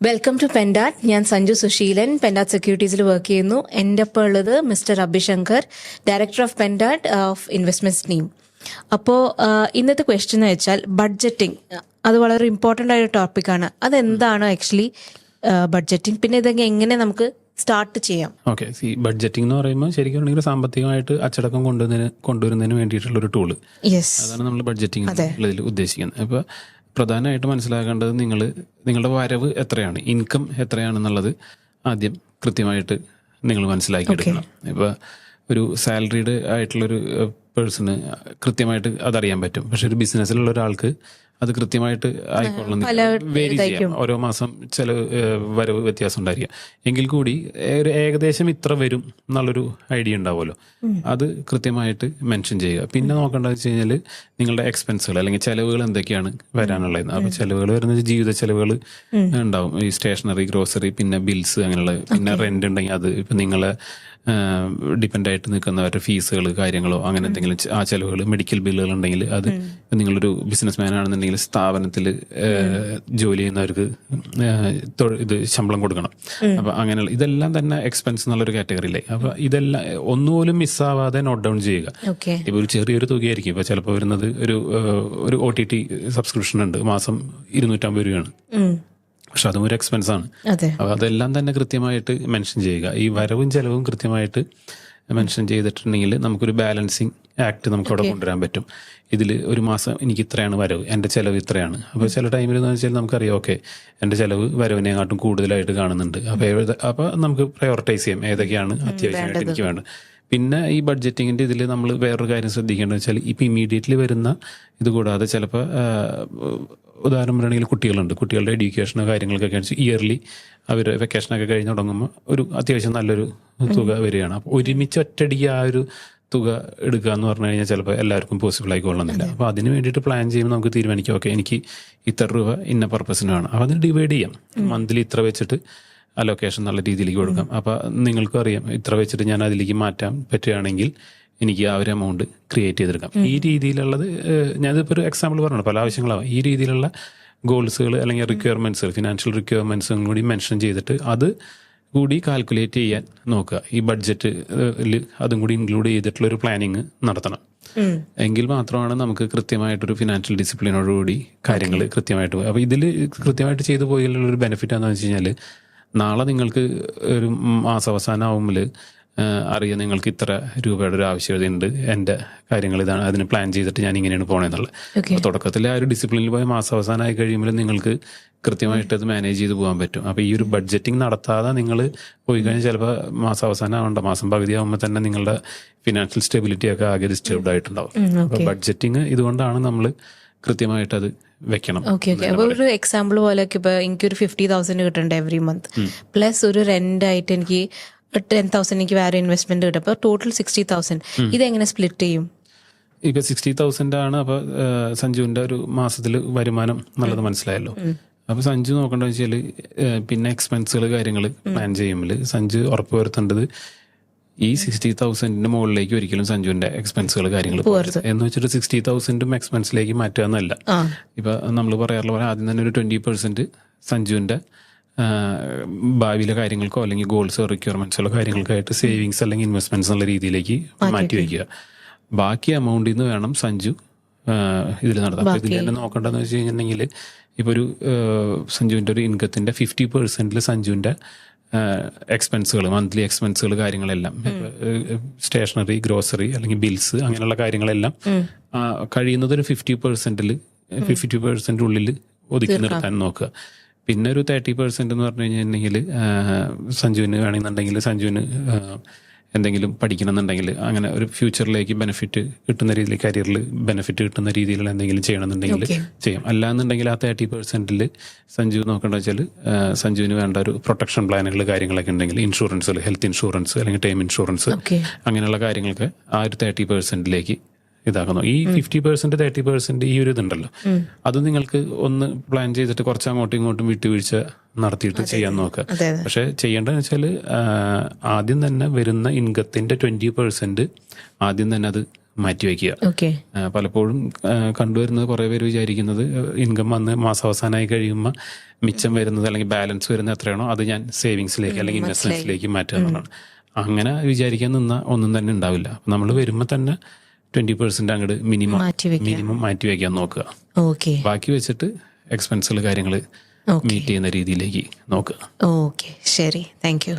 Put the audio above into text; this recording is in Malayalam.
Welcome to Pendat. ഞാൻ സഞ്ജു സുശീലൻ, പെൻഡാറ്റ് സെക്യൂരിറ്റീസിൽ വർക്ക് ചെയ്യുന്നു. എൻ്റെ ഒപ്പം ഉള്ളത് mister Abhishankar, director of Pendat of investments team. അപ്പോൾ ഇന്നത്തെ ക്വസ്റ്റ്യൻ എന്ന് വെച്ചാൽ ബഡ്ജറ്റിംഗ്. അത് വളരെ ഇമ്പോർട്ടൻ്റ് ആയ ടോപ്പിക്കാണ്. അതെന്താണ് ആക്ച്വലി ബഡ്ജറ്റിംഗ്, പിന്നെ ഇതെങ്ങനെ എങ്ങനെ നമുക്ക് സ്റ്റാർട്ട് ചെയ്യാം? ഓക്കെ, ഈ ബഡ്ജറ്റിംഗ് എന്ന് പറയുമ്പോൾ ശരിക്കും സാമ്പത്തികമായിട്ട് അച്ചടക്കം കൊണ്ടുവരുന്നതിന് വേണ്ടിയിട്ടുള്ള ഒരു ടൂള്. യെസ്, അതാണ് നമ്മൾ ബഡ്ജറ്റിംഗ് ഇതിൽ ഉദ്ദേശിക്കുന്നത്. ഇപ്പോൾ പ്രധാനമായിട്ട് മനസ്സിലാക്കേണ്ടത് നിങ്ങളുടെ വരവ് എത്രയാണ്, ഇൻകം എത്രയാണെന്നുള്ളത് ആദ്യം കൃത്യമായിട്ട് നിങ്ങൾ മനസ്സിലാക്കി എടുക്കണം. ഇപ്പോൾ ഒരു സാലറീഡ് ആയിട്ടുള്ളൊരു പേഴ്സണ് കൃത്യമായിട്ട് അതറിയാൻ പറ്റും. പക്ഷെ ഒരു ബിസിനസ്സിലുള്ള ഒരാൾക്ക് അത് കൃത്യമായിട്ട് ആയിക്കൊള്ളുന്നില്ല, വേരി ചെയ്യാം. ഓരോ മാസം ചില വരവ് വ്യത്യാസം ഉണ്ടായിരിക്കാം. എങ്കിൽ കൂടി ഒരു ഏകദേശം ഇത്ര വരും എന്നുള്ളൊരു ഐഡിയ ഉണ്ടാവുമല്ലോ, അത് കൃത്യമായിട്ട് മെൻഷൻ ചെയ്യുക. പിന്നെ നോക്കേണ്ടത് വെച്ച് കഴിഞ്ഞാൽ നിങ്ങളുടെ എക്സ്പെൻസുകൾ അല്ലെങ്കിൽ ചെലവുകൾ എന്തൊക്കെയാണ് വരാനുള്ളത്. അപ്പോൾ ചെലവുകൾ വരുന്നത് ജീവിത ചെലവുകൾ ഉണ്ടാവും, ഈ സ്റ്റേഷനറി, ഗ്രോസറി, പിന്നെ ബിൽസ്, അങ്ങനെയുള്ള, പിന്നെ റെന്റ് ഉണ്ടെങ്കിൽ അത്, ഇപ്പം നിങ്ങളെ ഡിപ്പെൻഡ് ആയിട്ട് നിൽക്കുന്നവരുടെ ഫീസുകൾ, കാര്യങ്ങളോ അങ്ങനെ എന്തെങ്കിലും ആ ചെലവുകൾ, മെഡിക്കൽ ബില്ലുകൾ ഉണ്ടെങ്കിൽ അത്, നിങ്ങളൊരു ബിസിനസ് മാൻ ആണെന്നുണ്ടെങ്കിൽ സ്ഥാപനത്തിൽ ജോലി ചെയ്യുന്നവർക്ക് ഇത് ശമ്പളം കൊടുക്കണം. അപ്പൊ അങ്ങനെയുള്ള ഇതെല്ലാം തന്നെ എക്സ്പെൻസ് എന്നുള്ളൊരു കാറ്റഗറിയിലെ. അപ്പൊ ഇതെല്ലാം ഒന്നുപോലും മിസ്സാവാതെ നോട്ട് ഡൗൺ ചെയ്യുക. ഇപ്പൊ ഒരു ചെറിയൊരു തുകയായിരിക്കും, ഇപ്പൊ ചിലപ്പോൾ വരുന്നത് ഒരു OTT സബ്സ്ക്രിപ്ഷൻ ഉണ്ട്, മാസം 250 രൂപയാണ്. പക്ഷെ അതും ഒരു എക്സ്പെൻസ് ആണ്. അപ്പൊ അതെല്ലാം തന്നെ കൃത്യമായിട്ട് മെൻഷൻ ചെയ്യുക. ഈ വരവും ചെലവും കൃത്യമായിട്ട് മെൻഷൻ ചെയ്തിട്ടുണ്ടെങ്കിൽ നമുക്കൊരു ബാലൻസിങ് ആക്ട് നമുക്ക് അവിടെ കൊണ്ടുവരാൻ പറ്റും. ഇതിൽ ഒരു മാസം എനിക്ക് ഇത്രയാണ് വരവ്, എൻ്റെ ചെലവ് ഇത്രയാണ്. അപ്പോൾ ചില ടൈമിൽ എന്ന് വെച്ചാൽ നമുക്കറിയാം, ഓക്കെ എൻ്റെ ചെലവ് വരവിനെക്കാട്ടും കൂടുതലായിട്ട് കാണുന്നുണ്ട്. അപ്പോൾ നമുക്ക് പ്രയോറിറ്റൈസ് ചെയ്യാം ഏതൊക്കെയാണ് അത്യാവശ്യമായിട്ട് എനിക്ക് വേണ്ടത്. പിന്നെ ഈ ബഡ്ജറ്റിങ്ങിൻ്റെ ഇതിൽ നമ്മൾ വേറൊരു കാര്യം ശ്രദ്ധിക്കേണ്ടത് വെച്ചാൽ, ഇപ്പം ഇമ്മീഡിയറ്റ്ലി വരുന്ന ഇത് കൂടാതെ ചിലപ്പോൾ ഉദാഹരണം പറയുകയാണെങ്കിൽ കുട്ടികളുടെ എഡ്യൂക്കേഷനോ കാര്യങ്ങൾക്കൊക്കെ ഇയർലി അവർ വെക്കേഷനൊക്കെ കഴിഞ്ഞ് തുടങ്ങുമ്പോൾ ഒരു അത്യാവശ്യം നല്ലൊരു തുക വരികയാണ്. അപ്പോൾ ഒരുമിച്ച് ഒറ്റയടിക്ക് ആ ഒരു തുക എടുക്കുക എന്ന് പറഞ്ഞു കഴിഞ്ഞാൽ ചിലപ്പോൾ എല്ലാവർക്കും പോസിബിൾ ആയിക്കൊള്ളുന്നില്ല. അപ്പോൾ അതിന് വേണ്ടിയിട്ട് പ്ലാൻ ചെയ്യുമ്പോൾ നമുക്ക് തീരുമാനിക്കാം, ഓക്കെ എനിക്ക് ഇത്ര രൂപ ഇന്ന പർപ്പസിന് വേണം. അപ്പോൾ അതിന് ഡിവൈഡ് ചെയ്യാം, മന്ത്ലി ഇത്ര വെച്ചിട്ട് അലൊക്കേഷൻ നല്ല രീതിയിലേക്ക് കൊടുക്കാം. അപ്പോൾ നിങ്ങൾക്കും അറിയാം, ഇത്ര വെച്ചിട്ട് ഞാൻ അതിലേക്ക് മാറ്റാൻ പറ്റുകയാണെങ്കിൽ എനിക്ക് ആ ഒരു എമൗണ്ട് ക്രിയേറ്റ് ചെയ്തെടുക്കാം. ഈ രീതിയിലുള്ളത് ഞാനിപ്പോൾ ഒരു എക്സാമ്പിൾ പറഞ്ഞു, പല ആവശ്യങ്ങളാവും. ഈ രീതിയിലുള്ള ഗോൾസുകൾ അല്ലെങ്കിൽ റിക്വയർമെൻറ്റ്സ്, ഫിനാൻഷ്യൽ റിക്വയർമെൻറ്റ്സും കൂടി മെൻഷൻ ചെയ്തിട്ട് അത് കൂടി കാൽക്കുലേറ്റ് ചെയ്യാൻ നോക്കുക. ഈ ബഡ്ജറ്റിൽ അതും കൂടി ഇൻക്ലൂഡ് ചെയ്തിട്ടുള്ളൊരു പ്ലാനിങ് നടത്തണം. എങ്കിൽ മാത്രമാണ് നമുക്ക് കൃത്യമായിട്ടൊരു ഫിനാൻഷ്യൽ ഡിസിപ്ലിനോടുകൂടി കാര്യങ്ങൾ കൃത്യമായിട്ട് പോകും. അപ്പോൾ ഇതിൽ കൃത്യമായിട്ട് ചെയ്തു പോയാലുള്ളൊരു ബെനിഫിറ്റ് എന്താണെന്ന് വെച്ച് കഴിഞ്ഞാൽ, നാളെ നിങ്ങൾക്ക് ഒരു മാസാവസാനം ആവുമ്പോൾ അറിയാം നിങ്ങൾക്ക് ഇത്ര രൂപയുടെ ഒരു ആവശ്യകതയുണ്ട്, എൻ്റെ കാര്യങ്ങൾ ഇതാണ്, അതിന് പ്ലാൻ ചെയ്തിട്ട് ഞാൻ ഇങ്ങനെയാണ് പോകണമെന്നുള്ളത്. അപ്പോൾ തുടക്കത്തിൽ ആ ഒരു ഡിസിപ്ലിനിൽ പോയ മാസാവസാനമായി കഴിയുമ്പോൾ നിങ്ങൾക്ക് കൃത്യമായിട്ട് അത് മാനേജ് ചെയ്ത് പോകാൻ പറ്റും. അപ്പോൾ ഈ ഒരു ബഡ്ജറ്റിംഗ് നടത്താതെ നിങ്ങൾ പോയി കഴിഞ്ഞാൽ ചിലപ്പോൾ മാസാവസാനം ആവണ്ട, മാസം പകുതി ആകുമ്പോൾ തന്നെ നിങ്ങളുടെ ഫിനാൻഷ്യൽ സ്റ്റെബിലിറ്റി ഒക്കെ ആകെ ഡിസ്റ്റർബ്ഡ് ആയിട്ടുണ്ടാവും. അപ്പോൾ ബഡ്ജറ്റിംഗ് ഇതുകൊണ്ടാണ് നമ്മൾ കൃത്യമായിട്ട് അത് വെക്കണം. ഓക്കെ. അപ്പോൾ ഒരു എക്സാമ്പിൾ പോലെ ഇപ്പോൾ എനിക്കൊരു 50,000 കിട്ടണ്ട എവറി മന്ത്, പ്ലസ് ഒരു റെന്റ് ആയിട്ട് എനിക്ക് 10,000 എനിക്ക് വേറെ ഇൻവെസ്റ്റ്മെന്റ് കിട്ടും. അപ്പോൾ ടോട്ടൽ 60,000. ഇതെങ്ങനെ സ്പ്ലിറ്റ് ചെയ്യും? ഇപ്പൊ 60,000 ആണ്. അപ്പൊ സഞ്ജുവിന്റെ ഒരു മാസത്തിൽ വരുമാനം എന്നുള്ളത് മനസ്സിലായല്ലോ. അപ്പൊ സഞ്ജു നോക്കേണ്ടത് വെച്ചാൽ പിന്നെ എക്സ്പെൻസുകൾ കാര്യങ്ങൾ പ്ലാൻ ചെയ്യുമ്പോൾ സഞ്ജു ഉറപ്പ് വരുത്തേണ്ടത് ഈ 60,000 മുകളിലേക്ക് ഒരിക്കലും സഞ്ജുവിന്റെ എക്സ്പെൻസുകൾ കാര്യങ്ങൾ എന്ന് വെച്ചിട്ട് 60,000 എക്സ്പെൻസിലേക്ക് മാറ്റുക എന്നല്ല. ഇപ്പൊ നമ്മൾ പറയാറുള്ള പോലെ ആദ്യം തന്നെ ഒരു 20% സഞ്ജുവിന്റെ ഭാവിയിലെ കാര്യങ്ങൾക്കോ അല്ലെങ്കിൽ ഗോൾസോ റിക്വയർമെന്റ്സോ കാര്യങ്ങൾക്കായിട്ട് സേവിങ്സ് അല്ലെങ്കിൽ ഇൻവെസ്റ്റ്മെന്റ്സ് എന്നുള്ള രീതിയിലേക്ക് മാറ്റി വയ്ക്കുക. ബാക്കി എമൗണ്ടിൽ നിന്ന് വേണം സഞ്ജു ഇതിൽ നടത്താം. ഇതിൽ തന്നെ നോക്കേണ്ടതെന്ന് വെച്ച് കഴിഞ്ഞിട്ടുണ്ടെങ്കിൽ, ഇപ്പോൾ ഒരു സഞ്ജുവിന്റെ ഒരു ഇൻകത്തിന്റെ 50% സഞ്ജുവിന്റെ എക്സ്പെൻസുകൾ, മന്ത്ലി എക്സ്പെൻസുകൾ കാര്യങ്ങളെല്ലാം, സ്റ്റേഷനറി, ഗ്രോസറി അല്ലെങ്കിൽ ബിൽസ്, അങ്ങനെയുള്ള കാര്യങ്ങളെല്ലാം കഴിയുന്നത് ഒരു 50% ഉള്ളിൽ ഒതുക്കി നിർത്താൻ നോക്കുക. പിന്നെ ഒരു 30% എന്ന് പറഞ്ഞു കഴിഞ്ഞിട്ടുണ്ടെങ്കിൽ സഞ്ജുവിന് വേണമെന്നുണ്ടെങ്കിൽ സഞ്ജുവിന് എന്തെങ്കിലും പഠിക്കണമെന്നുണ്ടെങ്കിൽ, അങ്ങനെ ഒരു ഫ്യൂച്ചറിലേക്ക് ബെനിഫിറ്റ് കിട്ടുന്ന രീതിയിൽ, കരിയറിൽ ബെനിഫിറ്റ് കിട്ടുന്ന രീതിയിലുള്ള എന്തെങ്കിലും ചെയ്യണമെന്നുണ്ടെങ്കിൽ ചെയ്യാം. അല്ലാന്നുണ്ടെങ്കിൽ ആ 30% സഞ്ജു നോക്കേണ്ട വെച്ചാൽ സഞ്ജുവിന് വേണ്ട ഒരു പ്രൊട്ടക്ഷൻ പ്ലാനുകൾ കാര്യങ്ങളൊക്കെ ഉണ്ടെങ്കിൽ, ഇൻഷുറൻസുകൾ, ഹെൽത്ത് ഇൻഷുറൻസ് അല്ലെങ്കിൽ ടേം ഇൻഷുറൻസ്, അങ്ങനെയുള്ള കാര്യങ്ങൾക്ക് ആ ഒരു 30% ഇതാക്കുന്നു. ഈ 50% 30% ഈ ഒരു ഇതുണ്ടല്ലോ, അത് നിങ്ങൾക്ക് ഒന്ന് പ്ലാൻ ചെയ്തിട്ട് കുറച്ച് അങ്ങോട്ടും ഇങ്ങോട്ടും വിട്ടുവീഴ്ച നടത്തിയിട്ട് ചെയ്യാൻ നോക്കുക. പക്ഷെ ചെയ്യേണ്ടതെന്ന് വെച്ചാൽ ആദ്യം തന്നെ വരുന്ന ഇൻകത്തിന്റെ 20% ആദ്യം തന്നെ അത് മാറ്റിവെക്കുക. ഓക്കെ. പലപ്പോഴും കണ്ടുവരുന്നത് കുറേ പേര് വിചാരിക്കുന്നത് ഇൻകം വന്ന് മാസാവസാനമായി കഴിയുമ്പോൾ മിച്ചം വരുന്നത് അല്ലെങ്കിൽ ബാലൻസ് വരുന്നത് എത്രയാണോ അത് ഞാൻ സേവിങ്സിലേക്ക് അല്ലെങ്കിൽ ഇൻവെസ്റ്റ്മെന്റ്സിലേക്ക് മാറ്റുക എന്നുള്ളതാണ്. അങ്ങനെ വിചാരിക്കാൻ നിന്നാൽ ഒന്നും തന്നെ ഉണ്ടാവില്ല. നമ്മൾ വരുമ്പോൾ തന്നെ 20% അങ്ങോട്ട് മിനിമം മാറ്റി വയ്ക്കാൻ നോക്കുക. ഓക്കെ. ബാക്കി വെച്ചിട്ട് എക്സ്പെൻസുകൾ കാര്യങ്ങൾ മീറ്റ് ചെയ്യുന്ന രീതിയിലേക്ക് നോക്കുക. ഓക്കെ, ശരി, താങ്ക് യു.